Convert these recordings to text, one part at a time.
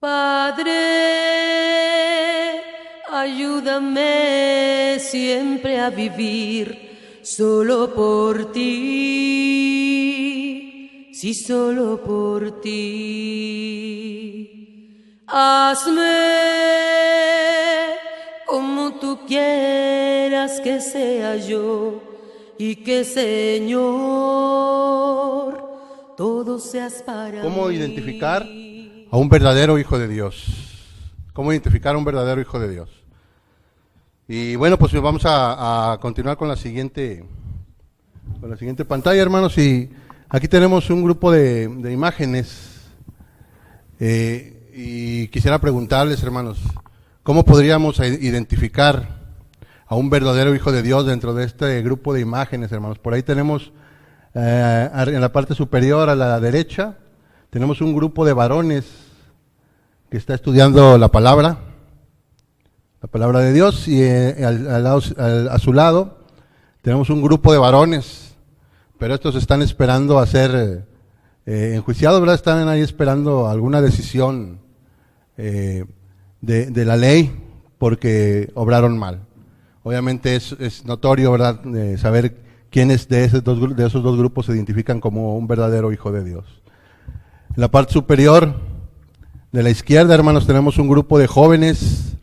Padre, ayúdame siempre a vivir solo por ti, sí, solo por ti. Hazme como tú quieras que sea yo y que, Señor, todo seas para ¿Cómo mí. identificar a un verdadero hijo de Dios? ¿Cómo identificar a un verdadero hijo de Dios? Y bueno, pues vamos a continuar con la siguiente pantalla, hermanos. Y aquí tenemos un grupo de imágenes. Y quisiera preguntarles, hermanos, ¿cómo podríamos identificar a un verdadero hijo de Dios dentro de este grupo de imágenes, hermanos? Por ahí tenemos, en la parte superior a la derecha, tenemos un grupo de varones que está estudiando la palabra de Dios, y a su lado tenemos un grupo de varones, pero estos están esperando a ser enjuiciados, ¿verdad? Están ahí esperando alguna decisión de la ley porque obraron mal. Obviamente es notorio, ¿verdad?, saber quiénes de esos dos grupos se identifican como un verdadero hijo de Dios. En la parte superior de la izquierda, hermanos, tenemos un grupo de jóvenes.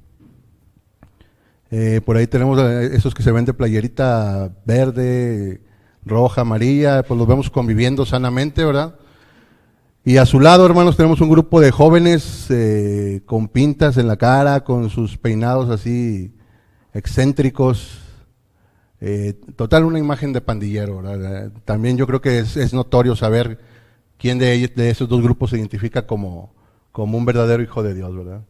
Por ahí tenemos esos que se ven de playerita verde, roja, amarilla, pues los vemos conviviendo sanamente, ¿verdad? Y a su lado, hermanos, tenemos un grupo de jóvenes con pintas en la cara, con sus peinados así excéntricos. Total, una imagen de pandillero, ¿verdad? También yo creo que es notorio saber quién de esos dos grupos se identifica como un verdadero hijo de Dios, ¿verdad?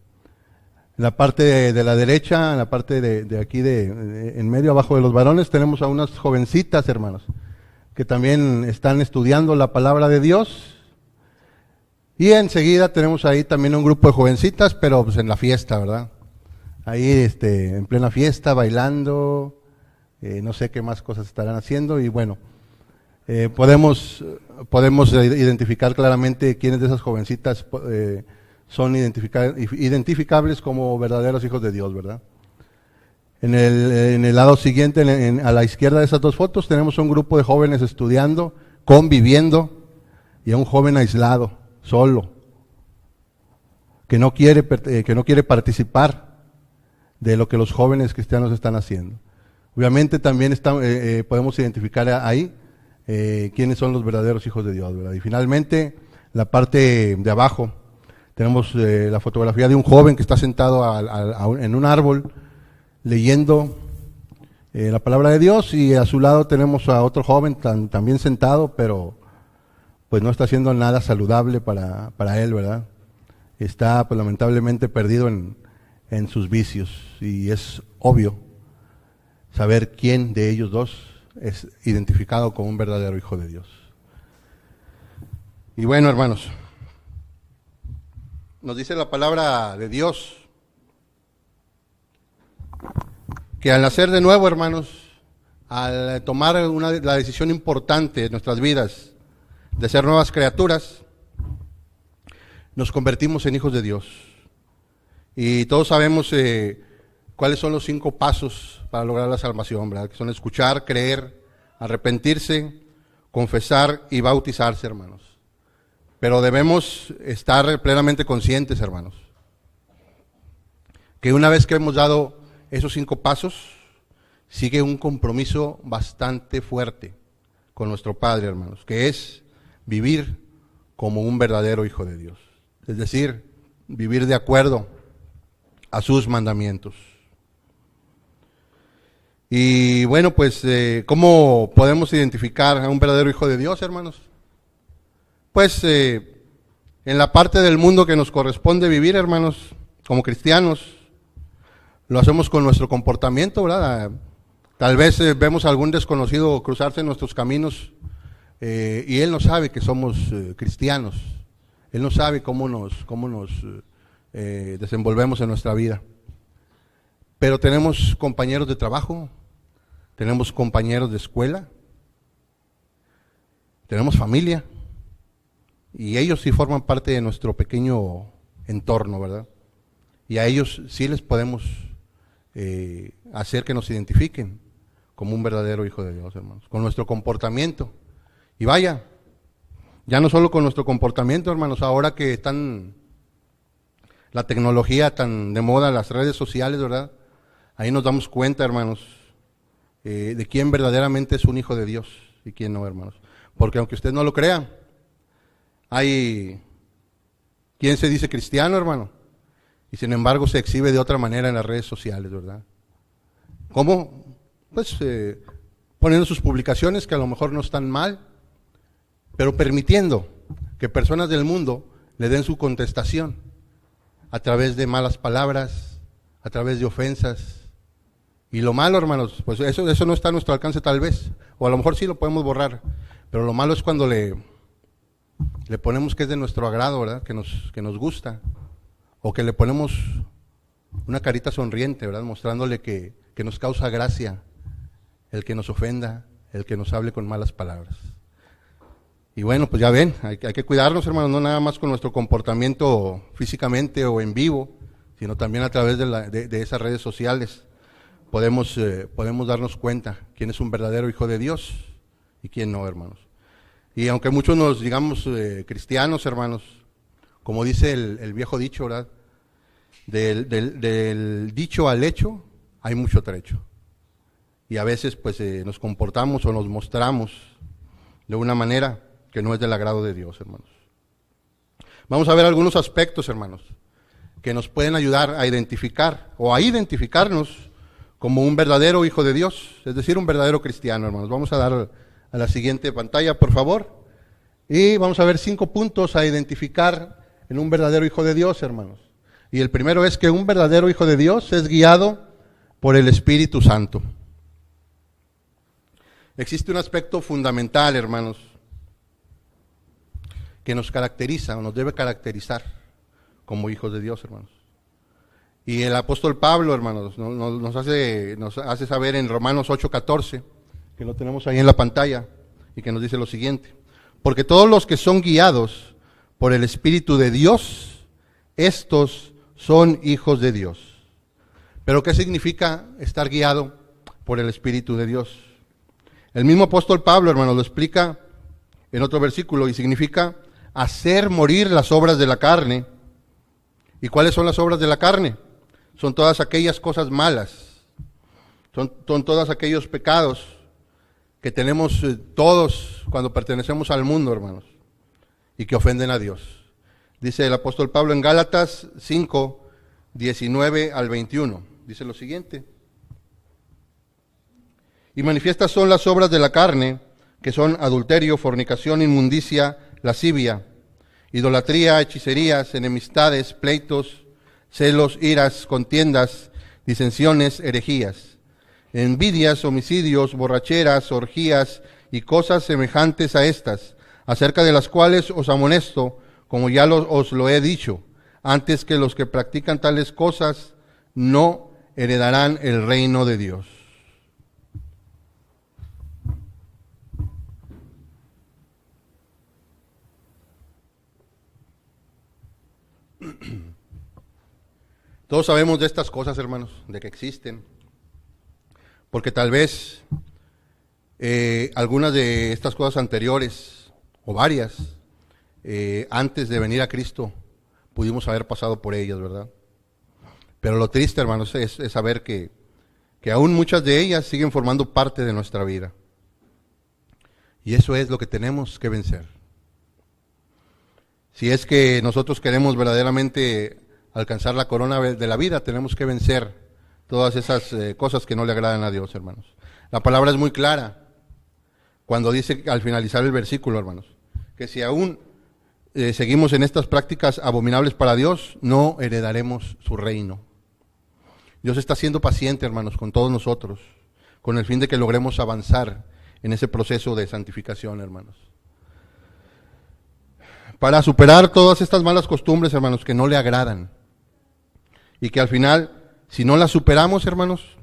En la parte de la derecha, en la parte de aquí, en medio abajo de los varones, tenemos a unas jovencitas, hermanos, que también están estudiando la palabra de Dios. Y enseguida tenemos ahí también un grupo de jovencitas, pero pues en la fiesta, ¿verdad? Ahí en plena fiesta, bailando, no sé qué más cosas estarán haciendo, y bueno, podemos identificar claramente quiénes de esas jovencitas son identificables como verdaderos hijos de Dios, ¿verdad? En el lado siguiente, a la izquierda de esas dos fotos, tenemos un grupo de jóvenes estudiando, conviviendo, y a un joven aislado, solo, que no quiere participar de lo que los jóvenes cristianos están haciendo. Obviamente también podemos identificar ahí quiénes son los verdaderos hijos de Dios, ¿verdad? Y finalmente, la parte de abajo, tenemos la fotografía de un joven que está sentado en un árbol leyendo la palabra de Dios, y a su lado tenemos a otro joven también sentado, pero pues no está haciendo nada saludable para él, ¿verdad? Está pues lamentablemente perdido en sus vicios, y es obvio saber quién de ellos dos es identificado como un verdadero hijo de Dios. Y bueno, hermanos, nos dice la palabra de Dios que al nacer de nuevo, hermanos, al tomar la decisión importante en nuestras vidas de ser nuevas criaturas, nos convertimos en hijos de Dios. Y todos sabemos cuáles son los 5 pasos para lograr la salvación, ¿verdad? Que son escuchar, creer, arrepentirse, confesar y bautizarse, hermanos. Pero debemos estar plenamente conscientes, hermanos, que una vez que hemos dado esos 5 pasos, sigue un compromiso bastante fuerte con nuestro Padre, hermanos, que es vivir como un verdadero hijo de Dios. Es decir, vivir de acuerdo a sus mandamientos. Y bueno, pues, ¿cómo podemos identificar a un verdadero hijo de Dios, hermanos? Pues, en la parte del mundo que nos corresponde vivir, hermanos, como cristianos, lo hacemos con nuestro comportamiento, ¿verdad? Tal vez vemos a algún desconocido cruzarse en nuestros caminos, y él no sabe que somos cristianos. Él no sabe cómo nos desenvolvemos en nuestra vida. Pero tenemos compañeros de trabajo, tenemos compañeros de escuela, tenemos familia, y ellos sí forman parte de nuestro pequeño entorno, ¿verdad? Y a ellos sí les podemos hacer que nos identifiquen como un verdadero hijo de Dios, hermanos, con nuestro comportamiento. Y vaya, ya no solo con nuestro comportamiento, hermanos, ahora que están la tecnología tan de moda, las redes sociales, ¿verdad? Ahí nos damos cuenta, hermanos, de quién verdaderamente es un hijo de Dios y quién no, hermanos. Porque aunque usted no lo crea, hay quien se dice cristiano, hermano, y sin embargo se exhibe de otra manera en las redes sociales, ¿verdad? ¿Cómo? Pues poniendo sus publicaciones que a lo mejor no están mal, pero permitiendo que personas del mundo le den su contestación a través de malas palabras, a través de ofensas. Y lo malo, hermanos, pues eso no está a nuestro alcance tal vez, o a lo mejor sí lo podemos borrar, pero lo malo es cuando le ponemos que es de nuestro agrado, ¿verdad? Que nos gusta, o que le ponemos una carita sonriente, ¿verdad? Mostrándole que nos causa gracia el que nos ofenda, el que nos hable con malas palabras. Y bueno, pues ya ven, hay que cuidarnos, hermanos, no nada más con nuestro comportamiento físicamente o en vivo, sino también a través de esas redes sociales. Podemos darnos cuenta quién es un verdadero hijo de Dios y quién no, hermanos. Y aunque muchos nos digamos cristianos, hermanos, como dice el viejo dicho, ¿verdad? Del dicho al hecho hay mucho trecho. Y a veces pues nos comportamos o nos mostramos de una manera que no es del agrado de Dios, hermanos. Vamos a ver algunos aspectos, hermanos, que nos pueden ayudar a identificar o a identificarnos como un verdadero hijo de Dios, es decir, un verdadero cristiano, hermanos. Vamos a dar a la siguiente pantalla, por favor, y vamos a ver 5 puntos a identificar en un verdadero hijo de Dios, hermanos. Y el primero es que un verdadero hijo de Dios es guiado por el Espíritu Santo. Existe un aspecto fundamental, hermanos, que nos caracteriza o nos debe caracterizar como hijos de Dios, hermanos. Y el apóstol Pablo, hermanos, nos hace saber en Romanos 8:14, que lo tenemos ahí en la pantalla, y que nos dice lo siguiente: porque todos los que son guiados por el Espíritu de Dios, estos son hijos de Dios. ¿Pero qué significa estar guiado por el Espíritu de Dios? El mismo apóstol Pablo, hermanos, lo explica en otro versículo, y significa hacer morir las obras de la carne. ¿Y cuáles son las obras de la carne? Son todas aquellas cosas malas, son todos aquellos pecados que tenemos todos cuando pertenecemos al mundo, hermanos, y que ofenden a Dios. Dice el apóstol Pablo en Gálatas 5, 19 al 21, dice lo siguiente: y manifiestas son las obras de la carne, que son adulterio, fornicación, inmundicia, lascivia, idolatría, hechicerías, enemistades, pleitos, celos, iras, contiendas, disensiones, herejías, envidias, homicidios, borracheras, orgías y cosas semejantes a estas, acerca de las cuales os amonesto, como ya os lo he dicho, antes que los que practican tales cosas no heredarán el reino de Dios. Todos sabemos de estas cosas, hermanos, de que existen, porque tal vez algunas de estas cosas anteriores, o varias, antes de venir a Cristo, pudimos haber pasado por ellas, ¿verdad? Pero lo triste, hermanos, es saber que aún muchas de ellas siguen formando parte de nuestra vida. Y eso es lo que tenemos que vencer. Si es que nosotros queremos verdaderamente alcanzar la corona de la vida, tenemos que vencer todas esas cosas que no le agradan a Dios, hermanos. La palabra es muy clara cuando dice al finalizar el versículo, hermanos, que si aún seguimos en estas prácticas abominables para Dios, no heredaremos su reino. Dios está siendo paciente, hermanos, con todos nosotros, con el fin de que logremos avanzar en ese proceso de santificación, hermanos. Para superar todas estas malas costumbres, hermanos, que no le agradan, y que al final, si no las superamos, hermanos,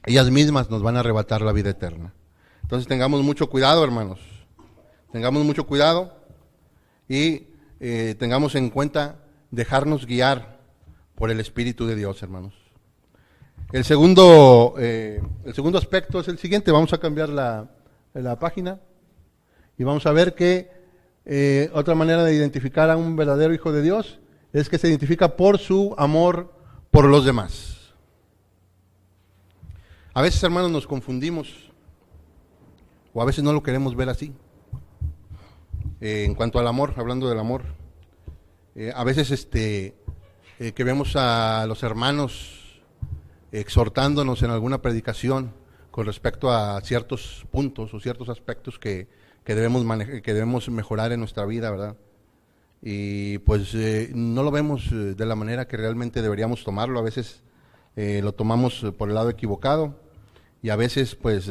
ellas mismas nos van a arrebatar la vida eterna. Entonces tengamos mucho cuidado, hermanos, tengamos mucho cuidado y tengamos en cuenta dejarnos guiar por el Espíritu de Dios, hermanos. El segundo aspecto es el siguiente. Vamos a cambiar la página y vamos a ver que otra manera de identificar a un verdadero hijo de Dios es que se identifica por su amor por los demás. A veces, hermanos, nos confundimos o a veces no lo queremos ver así. En cuanto al amor, hablando del amor, a veces que vemos a los hermanos exhortándonos en alguna predicación con respecto a ciertos puntos o ciertos aspectos que debemos mejorar en nuestra vida, ¿verdad? Y pues no lo vemos de la manera que realmente deberíamos tomarlo. A veces lo tomamos por el lado equivocado y a veces pues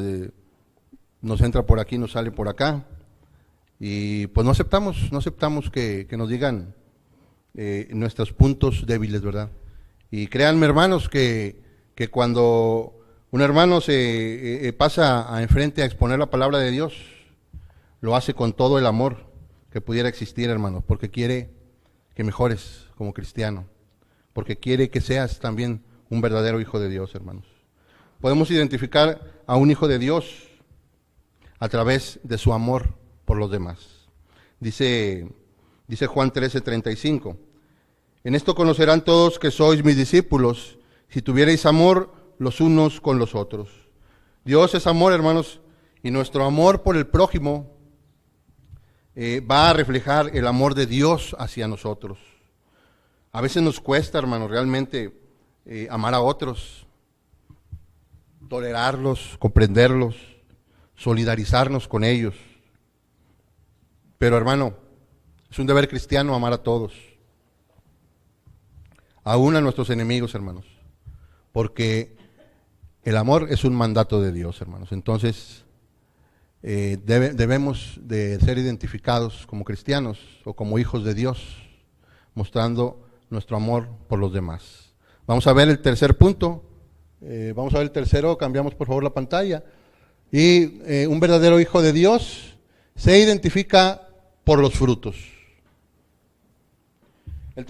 nos entra por aquí, nos sale por acá y pues no aceptamos que nos digan nuestros puntos débiles, ¿verdad? Y créanme, hermanos, que cuando un hermano se pasa a enfrente a exponer la palabra de Dios, lo hace con todo el amor que pudiera existir, hermano, porque quiere que mejores como cristiano, porque quiere que seas también un verdadero hijo de Dios, hermanos. Podemos identificar a un hijo de Dios a través de su amor por los demás. Dice Juan 13:35, en esto conocerán todos que sois mis discípulos, si tuvierais amor los unos con los otros. Dios es amor, hermanos, y nuestro amor por el prójimo va a reflejar el amor de Dios hacia nosotros. A veces nos cuesta, hermanos, realmente amar a otros, tolerarlos, comprenderlos, solidarizarnos con ellos. Pero, hermano, es un deber cristiano amar a todos, aún a nuestros enemigos, hermanos, porque el amor es un mandato de Dios, hermanos. Entonces, debemos de ser identificados como cristianos o como hijos de Dios, mostrando nuestro amor por los demás. Vamos a ver el tercer punto. Vamos a ver el tercero. Cambiamos por favor la pantalla. Y un verdadero hijo de Dios se identifica por los frutos. El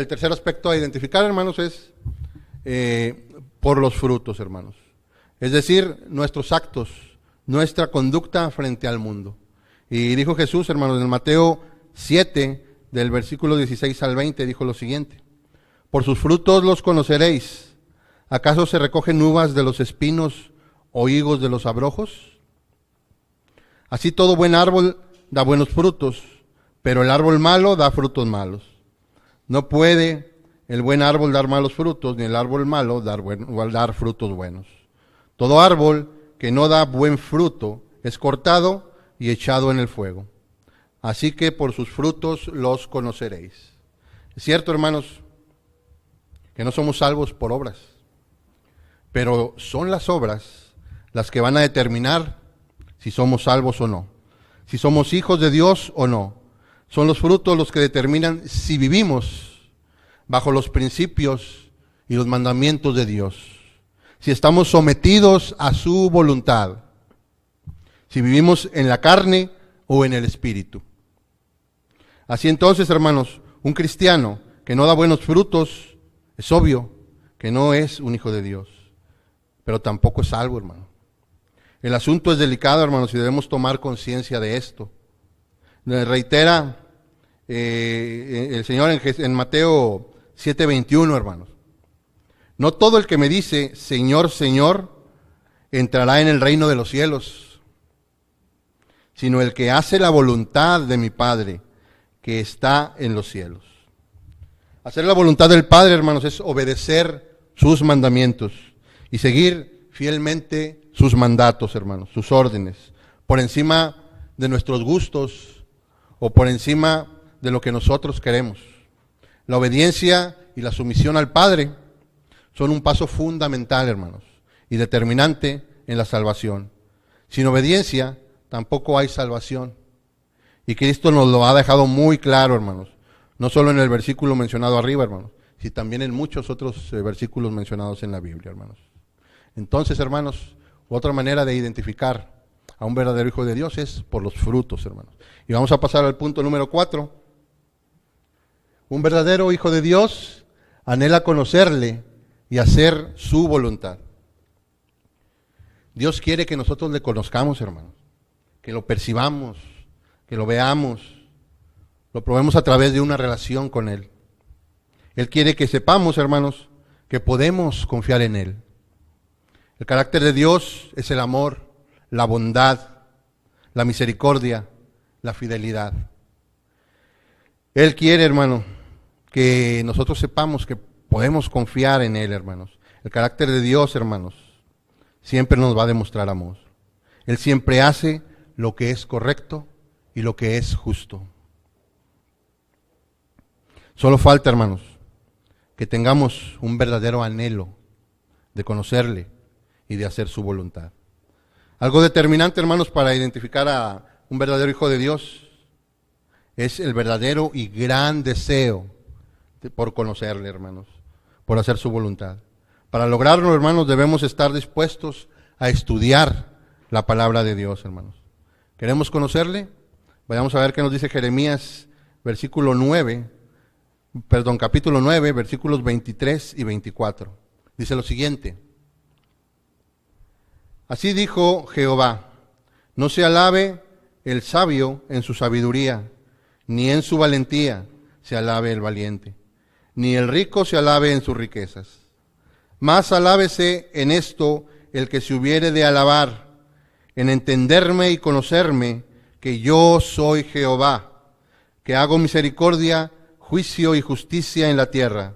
tercer aspecto a identificar, hermanos, es por los frutos, hermanos. Es decir, nuestros actos, nuestra conducta frente al mundo. Y dijo Jesús, hermanos, en Mateo 7, del versículo 16 al 20, dijo lo siguiente: por sus frutos los conoceréis. ¿Acaso se recogen uvas de los espinos o higos de los abrojos? Así todo buen árbol da buenos frutos, pero el árbol malo da frutos malos. No puede el buen árbol dar malos frutos, ni el árbol malo dar frutos buenos. Todo árbol que no da buen fruto es cortado y echado en el fuego. Así que por sus frutos los conoceréis. Es cierto, hermanos, que no somos salvos por obras, pero son las obras las que van a determinar si somos salvos o no, si somos hijos de Dios o no. Son los frutos los que determinan si vivimos bajo los principios y los mandamientos de Dios, si estamos sometidos a su voluntad, si vivimos en la carne o en el espíritu. Así entonces, hermanos, un cristiano que no da buenos frutos, es obvio que no es un hijo de Dios, pero tampoco es salvo, hermano. El asunto es delicado, hermanos, y debemos tomar conciencia de esto. Reitera el Señor en Mateo 7:21, hermanos. No todo el que me dice, Señor, Señor, entrará en el reino de los cielos, sino el que hace la voluntad de mi Padre, que está en los cielos. Hacer la voluntad del Padre, hermanos, es obedecer sus mandamientos y seguir fielmente sus mandatos, hermanos, sus órdenes, por encima de nuestros gustos o por encima de lo que nosotros queremos. La obediencia y la sumisión al Padre son un paso fundamental, hermanos, y determinante en la salvación. Sin obediencia tampoco hay salvación. Y Cristo nos lo ha dejado muy claro, hermanos. No solo en el versículo mencionado arriba, hermanos, sino también en muchos otros versículos mencionados en la Biblia, hermanos. Entonces, hermanos, otra manera de identificar a un verdadero hijo de Dios es por los frutos, hermanos. Y vamos a pasar al punto número 4. Un verdadero hijo de Dios anhela conocerle y hacer su voluntad. Dios quiere que nosotros le conozcamos, hermanos, que lo percibamos, que lo veamos, lo probemos a través de una relación con Él. Él quiere que sepamos, hermanos, que podemos confiar en Él. El carácter de Dios es el amor, la bondad, la misericordia, la fidelidad. Él quiere, hermano, que nosotros sepamos que podemos confiar en Él, hermanos. El carácter de Dios, hermanos, siempre nos va a demostrar amor. Él siempre hace lo que es correcto y lo que es justo. Solo falta, hermanos, que tengamos un verdadero anhelo de conocerle y de hacer su voluntad. Algo determinante, hermanos, para identificar a un verdadero hijo de Dios es el verdadero y gran deseo por conocerle, hermanos, por hacer su voluntad. Para lograrlo, hermanos, debemos estar dispuestos a estudiar la palabra de Dios, hermanos. ¿Queremos conocerle? Vayamos a ver qué nos dice Jeremías, capítulo 9, versículos 23 y 24. Dice lo siguiente: Así dijo Jehová, no se alabe el sabio en su sabiduría, ni en su valentía se alabe el valiente, ni el rico se alabe en sus riquezas. Mas alábese en esto el que se hubiere de alabar, en entenderme y conocerme, que yo soy Jehová, que hago misericordia, juicio y justicia en la tierra.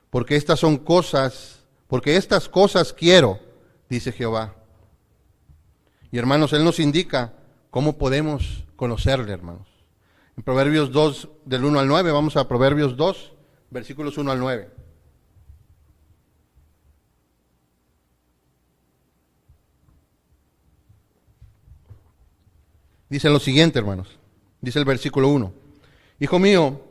Porque estas cosas quiero, dice Jehová. Y hermanos, Él nos indica cómo podemos conocerle, hermanos. En Proverbios 2, del 1 al 9, vamos a Proverbios 2, versículos 1 al 9. Dice lo siguiente, hermanos. Dice el versículo 1. Hijo mío,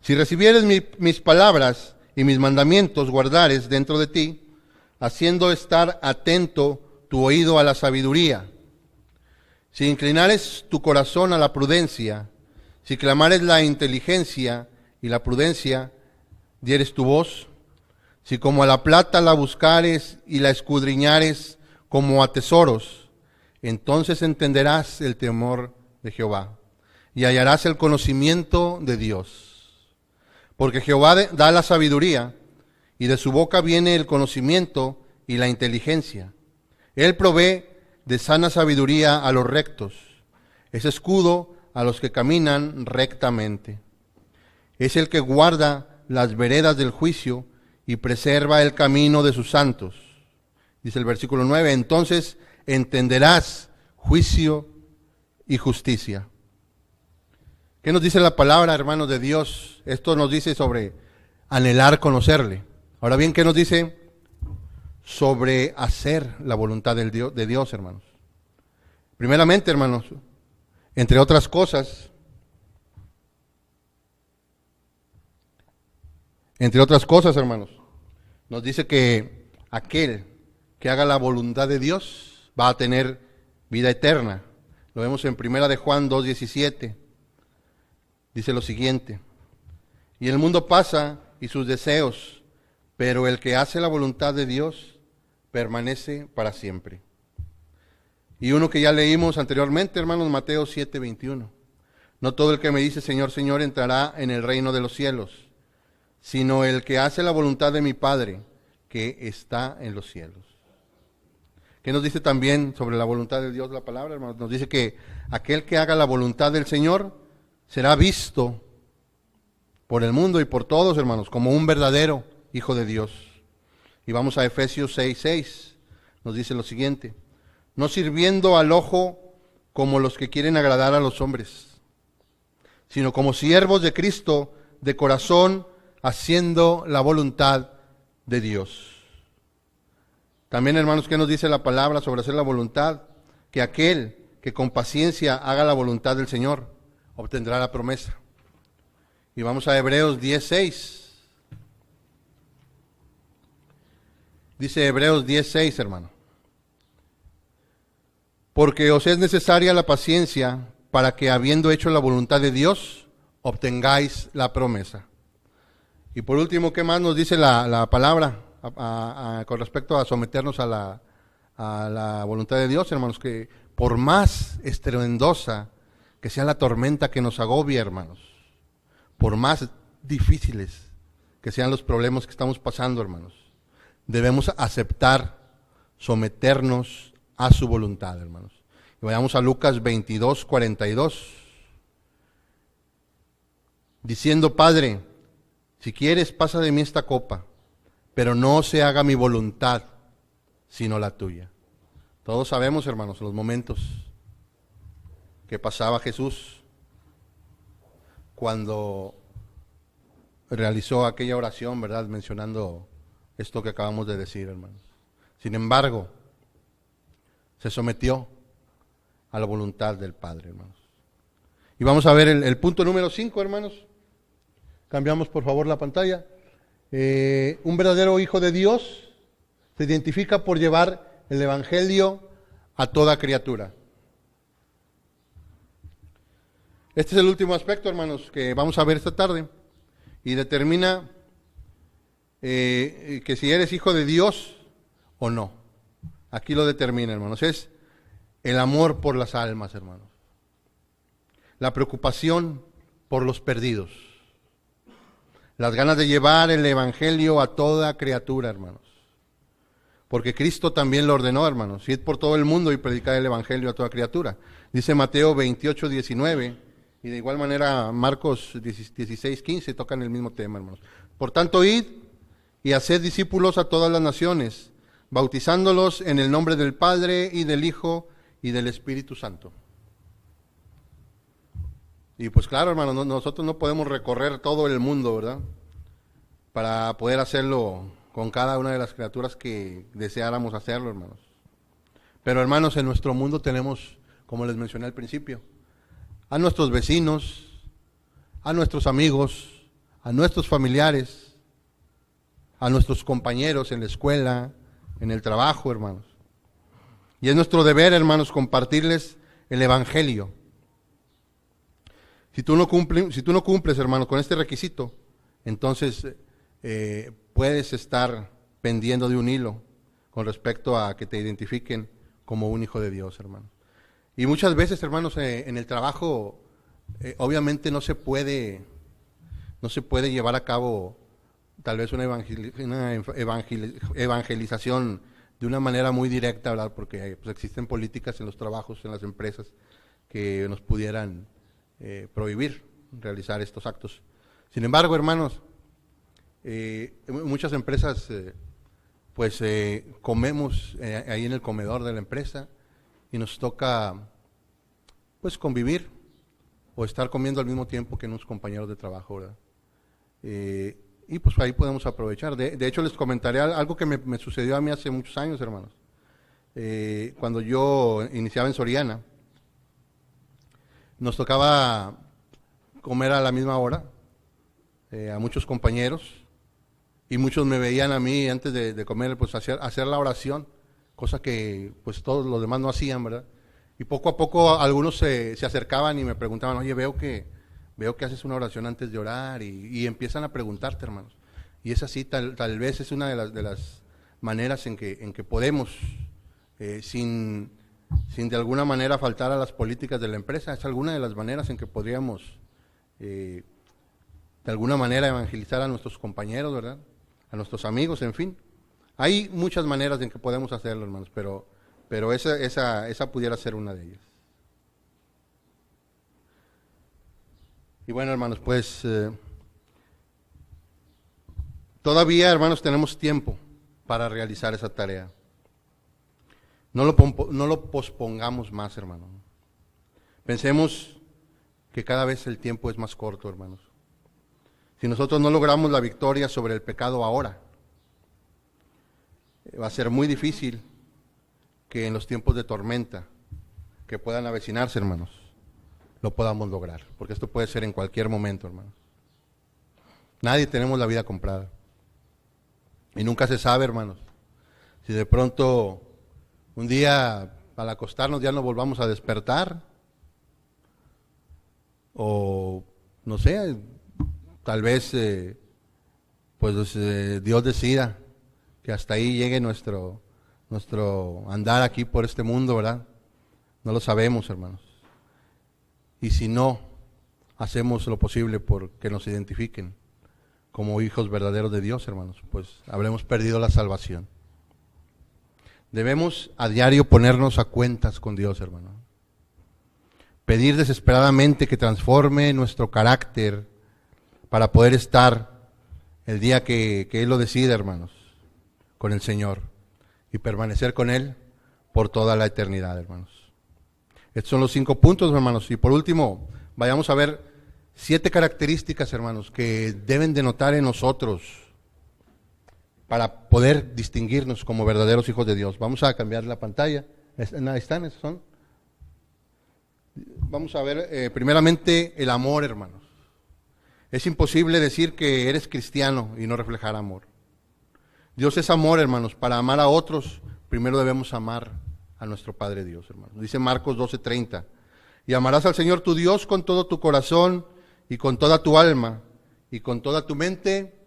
si recibieres mis palabras y mis mandamientos guardares dentro de ti, haciendo estar atento tu oído a la sabiduría, si inclinares tu corazón a la prudencia, si clamares la inteligencia y la prudencia, dieres tu voz, si como a la plata la buscares y la escudriñares como a tesoros, entonces entenderás el temor de Jehová y hallarás el conocimiento de Dios. Porque Jehová da la sabiduría y de su boca viene el conocimiento y la inteligencia. Él provee de sana sabiduría a los rectos, es escudo a los que caminan rectamente. Es el que guarda las veredas del juicio y preserva el camino de sus santos. Dice el versículo 9, entonces entenderás juicio y justicia. ¿Qué nos dice la palabra, hermanos de Dios? Esto nos dice sobre anhelar conocerle. Ahora bien, ¿qué nos dice sobre hacer la voluntad de Dios, hermanos? Primeramente, hermanos, entre otras cosas, hermanos, nos dice que aquel que haga la voluntad de Dios va a tener vida eterna. Lo vemos en 1 de Juan 2:17. Dice lo siguiente: y el mundo pasa y sus deseos, pero el que hace la voluntad de Dios permanece para siempre. Y uno que ya leímos anteriormente, hermanos, Mateo 7:21. No todo el que me dice Señor, Señor entrará en el reino de los cielos, sino el que hace la voluntad de mi Padre que está en los cielos. ¿Qué nos dice también sobre la voluntad de Dios la palabra, hermanos? Nos dice que aquel que haga la voluntad del Señor será visto por el mundo y por todos, hermanos, como un verdadero hijo de Dios. Y vamos a Efesios 6:6. Nos dice lo siguiente: no sirviendo al ojo como los que quieren agradar a los hombres, sino como siervos de Cristo de corazón, haciendo la voluntad de Dios. También, hermanos, ¿qué nos dice la palabra sobre hacer la voluntad? Que aquel que con paciencia haga la voluntad del Señor obtendrá la promesa. Y vamos a Hebreos 10:6. Dice Hebreos 10:6, hermano: porque os es necesaria la paciencia para que, habiendo hecho la voluntad de Dios, obtengáis la promesa. Y por último, ¿qué más nos dice la palabra con respecto a someternos a la voluntad de Dios, hermanos? Que por más estruendosa que sea la tormenta que nos agobia, hermanos, por más difíciles que sean los problemas que estamos pasando, hermanos, debemos aceptar, someternos a su voluntad, hermanos. Y vayamos a Lucas 22, 42. Diciendo: Padre, si quieres, pasa de mí esta copa, pero no se haga mi voluntad, sino la tuya. Todos sabemos, hermanos, los momentos que pasaba Jesús cuando realizó aquella oración, ¿verdad? Mencionando esto que acabamos de decir, hermanos. Sin embargo, se sometió a la voluntad del Padre, hermanos. Y vamos a ver el punto número 5, hermanos. Cambiamos por favor la pantalla. Un verdadero hijo de Dios se identifica por llevar el evangelio a toda criatura. Este es el último aspecto, hermanos, que vamos a ver esta tarde. Y determina que si eres hijo de Dios o no. Aquí lo determina, hermanos. Es el amor por las almas, hermanos. La preocupación por los perdidos. Las ganas de llevar el evangelio a toda criatura, hermanos. Porque Cristo también lo ordenó, hermanos. Id por todo el mundo y predicad el evangelio a toda criatura. Dice Mateo 28, 19. Y de igual manera Marcos 16, 15 tocan el mismo tema, hermanos. Por tanto, id y haced discípulos a todas las naciones, bautizándolos en el nombre del Padre y del Hijo y del Espíritu Santo. Y pues claro, hermanos, nosotros no podemos recorrer todo el mundo, ¿verdad? Para poder hacerlo con cada una de las criaturas que deseáramos hacerlo, hermanos. Pero hermanos, en nuestro mundo tenemos, como les mencioné al principio, a nuestros vecinos, a nuestros amigos, a nuestros familiares, a nuestros compañeros en la escuela, en el trabajo, hermanos. Y es nuestro deber, hermanos, compartirles el evangelio. Si tú no cumples, hermanos, con este requisito, entonces puedes estar pendiendo de un hilo con respecto a que te identifiquen como un hijo de Dios, hermanos. Y muchas veces, hermanos, en el trabajo, obviamente no se puede llevar a cabo tal vez una evangelización de una manera muy directa, ¿verdad? Porque pues, existen políticas en los trabajos, en las empresas, que nos pudieran prohibir realizar estos actos. Sin embargo, hermanos, muchas empresas, comemos ahí en el comedor de la empresa, y nos toca, pues, convivir o estar comiendo al mismo tiempo que unos compañeros de trabajo, ¿verdad? Y pues ahí podemos aprovechar. De hecho, les comentaré algo que me sucedió a mí hace muchos años, hermanos. Cuando yo iniciaba en Soriana, nos tocaba comer a la misma hora, a muchos compañeros, y muchos me veían a mí antes de comer, pues hacer la oración, cosa que pues todos los demás no hacían, ¿verdad? Y poco a poco algunos se acercaban y me preguntaban: oye, veo que haces una oración antes de orar, y empiezan a preguntarte, hermanos. Y es así, tal vez es una de las maneras en que podemos, sin de alguna manera faltar a las políticas de la empresa, es alguna de las maneras en que podríamos, de alguna manera, evangelizar a nuestros compañeros, ¿verdad? A nuestros amigos, en fin. Hay muchas maneras en que podemos hacerlo, hermanos, pero esa pudiera ser una de ellas. Y bueno, hermanos, pues todavía, hermanos, tenemos tiempo para realizar esa tarea. No lo pospongamos más, hermano. Pensemos que cada vez el tiempo es más corto, hermanos. Si nosotros no logramos la victoria sobre el pecado ahora, va a ser muy difícil que en los tiempos de tormenta que puedan avecinarse, hermanos, lo podamos lograr, porque esto puede ser en cualquier momento, hermanos. Nadie tenemos la vida comprada. Y nunca se sabe, hermanos, si de pronto un día al acostarnos ya no volvamos a despertar, o no sé, tal vez Dios decida que hasta ahí llegue nuestro andar aquí por este mundo, ¿verdad? No lo sabemos, hermanos. Y si no, hacemos lo posible por que nos identifiquen como hijos verdaderos de Dios, hermanos, pues habremos perdido la salvación. Debemos a diario ponernos a cuentas con Dios, hermano. Pedir desesperadamente que transforme nuestro carácter para poder estar el día que Él lo decida, hermanos, con el Señor y permanecer con Él por toda la eternidad, hermanos. Estos son los 5 puntos, hermanos. Y por último, vayamos a ver 7 características, hermanos, que deben de notar en nosotros para poder distinguirnos como verdaderos hijos de Dios. Vamos a cambiar la pantalla. Ahí están, esos son. Vamos a ver primeramente el amor, hermanos. Es imposible decir que eres cristiano y no reflejar amor. Dios es amor, hermanos. Para amar a otros, primero debemos amar a nuestro Padre Dios, hermanos. Dice Marcos 12:30. Y amarás al Señor tu Dios con todo tu corazón y con toda tu alma y con toda tu mente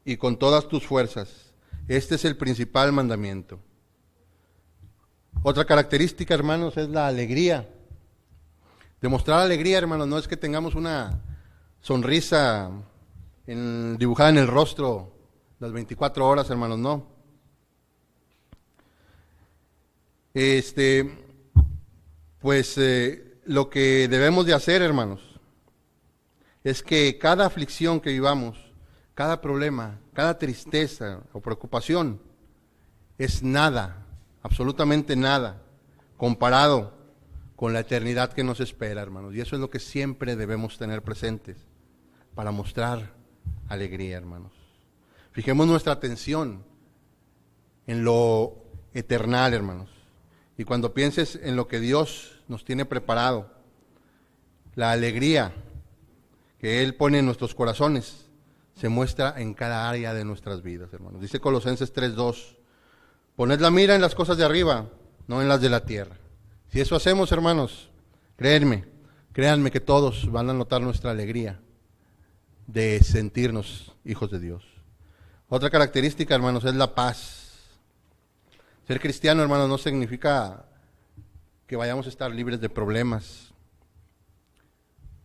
y con todas tus fuerzas. Este es el principal mandamiento. Otra característica, hermanos, es la alegría. Demostrar alegría, hermanos, no es que tengamos una sonrisa dibujada en el rostro las 24 horas, hermanos, no. Lo que debemos de hacer, hermanos, es que cada aflicción que vivamos, cada problema, cada tristeza o preocupación es nada, absolutamente nada, comparado con la eternidad que nos espera, hermanos. Y eso es lo que siempre debemos tener presentes para mostrar alegría, hermanos. Fijemos nuestra atención en lo eternal, hermanos. Y cuando pienses en lo que Dios nos tiene preparado, la alegría que Él pone en nuestros corazones se muestra en cada área de nuestras vidas, hermanos. Dice Colosenses 3:2, poned la mira en las cosas de arriba, no en las de la tierra. Si eso hacemos, hermanos, créanme que todos van a notar nuestra alegría de sentirnos hijos de Dios. Otra característica, hermanos, es la paz. Ser cristiano, hermanos, no significa que vayamos a estar libres de problemas,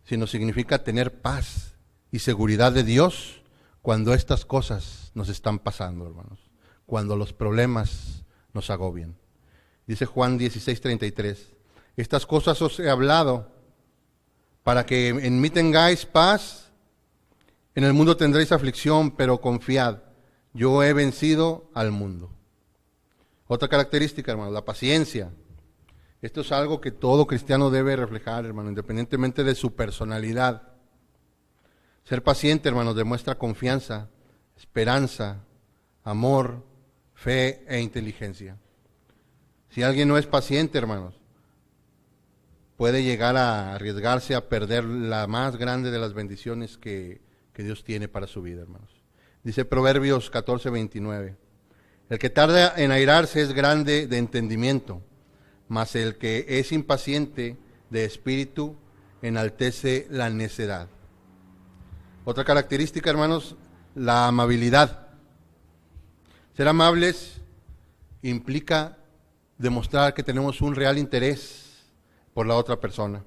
sino significa tener paz y seguridad de Dios cuando estas cosas nos están pasando, hermanos, cuando los problemas nos agobian. Dice Juan 16:33, estas cosas os he hablado para que en mí tengáis paz. En el mundo tendréis aflicción, pero confiad, yo he vencido al mundo. Otra característica, hermano, la paciencia. Esto es algo que todo cristiano debe reflejar, hermano, independientemente de su personalidad. Ser paciente, hermanos, demuestra confianza, esperanza, amor, fe e inteligencia. Si alguien no es paciente, hermanos, puede llegar a arriesgarse a perder la más grande de las bendiciones que Dios tiene para su vida, hermanos. Dice Proverbios 14:29, el que tarda en airarse es grande de entendimiento, mas el que es impaciente de espíritu enaltece la necedad. Otra característica, hermanos, la amabilidad. Ser amables implica demostrar que tenemos un real interés por la otra persona.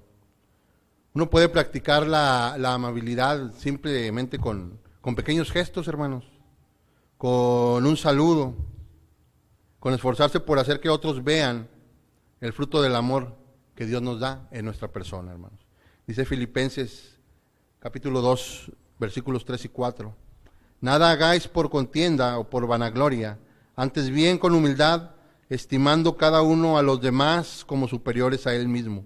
Uno puede practicar la amabilidad simplemente con pequeños gestos, hermanos, con un saludo, con esforzarse por hacer que otros vean el fruto del amor que Dios nos da en nuestra persona, hermanos. Dice Filipenses capítulo 2, versículos 3 y 4. Nada hagáis por contienda o por vanagloria, antes bien con humildad, estimando cada uno a los demás como superiores a él mismo,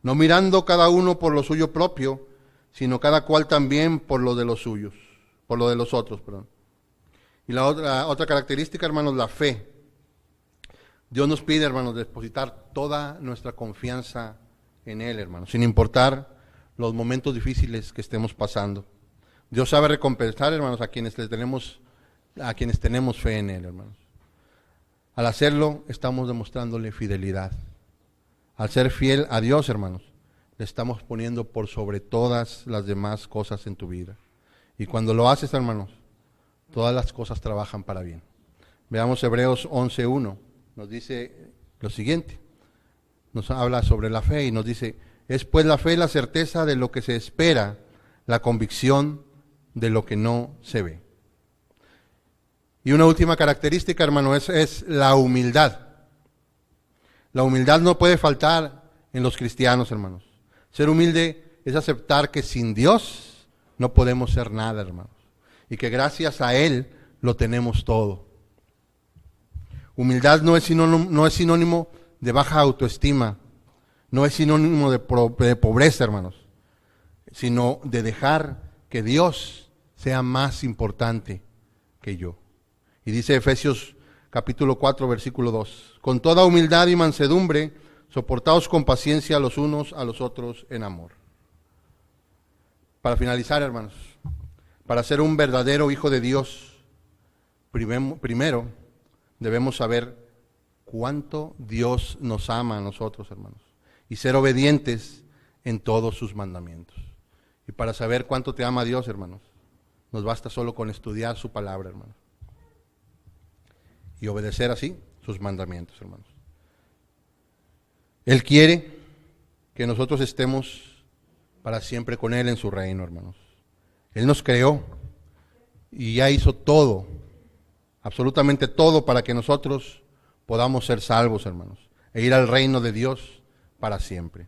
no mirando cada uno por lo suyo propio, sino cada cual también por lo de los suyos, por lo de los otros, perdón. Y la otra característica, hermanos, la fe. Dios nos pide, hermanos, depositar toda nuestra confianza en Él, hermanos, sin importar los momentos difíciles que estemos pasando. Dios sabe recompensar, hermanos, a quienes tenemos fe en Él, hermanos. Al hacerlo, estamos demostrándole fidelidad. Al ser fiel a Dios, hermanos, le estamos poniendo por sobre todas las demás cosas en tu vida. Y cuando lo haces, hermanos, todas las cosas trabajan para bien. Veamos Hebreos 11:1. Nos dice lo siguiente. Nos habla sobre la fe y nos dice: es pues la fe la certeza de lo que se espera, la convicción de lo que no se ve. Y una última característica, hermano, es la humildad. La humildad no puede faltar en los cristianos, hermanos. Ser humilde es aceptar que sin Dios no podemos ser nada, hermanos. Y que gracias a Él lo tenemos todo. Humildad no es sinónimo de baja autoestima, no es sinónimo de pobreza, hermanos, sino de dejar que Dios sea más importante que yo. Y dice Efesios capítulo 4, versículo 2, con toda humildad y mansedumbre, soportaos con paciencia los unos a los otros en amor. Para finalizar, hermanos, para ser un verdadero hijo de Dios, primero debemos saber cuánto Dios nos ama a nosotros, hermanos, y ser obedientes en todos sus mandamientos. Y para saber cuánto te ama Dios, hermanos, nos basta solo con estudiar su palabra, hermanos, y obedecer así sus mandamientos, hermanos. Él quiere que nosotros estemos para siempre con Él en su reino, hermanos. Él nos creó y ya hizo todo, absolutamente todo, para que nosotros podamos ser salvos, hermanos, e ir al reino de Dios para siempre.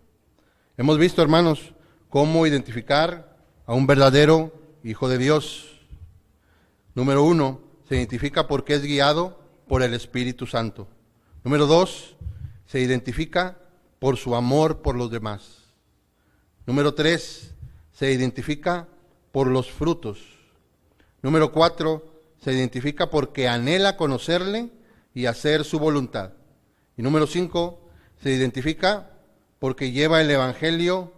Hemos visto, hermanos, cómo identificar a un verdadero hijo de Dios. Número 1, se identifica porque es guiado por el Espíritu Santo. Número 2, se identifica por su amor por los demás. Número 3, se identifica por los frutos. Número 4, se identifica porque anhela conocerle y hacer su voluntad. Y número 5, se identifica porque lleva el Evangelio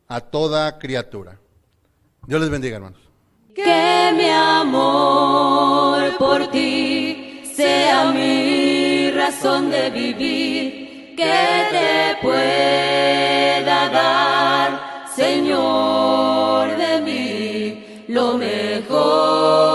a toda criatura. Dios les bendiga, hermanos. Que mi amor por ti sea mi razón de vivir, que te pueda dar, Señor, de mí lo mejor.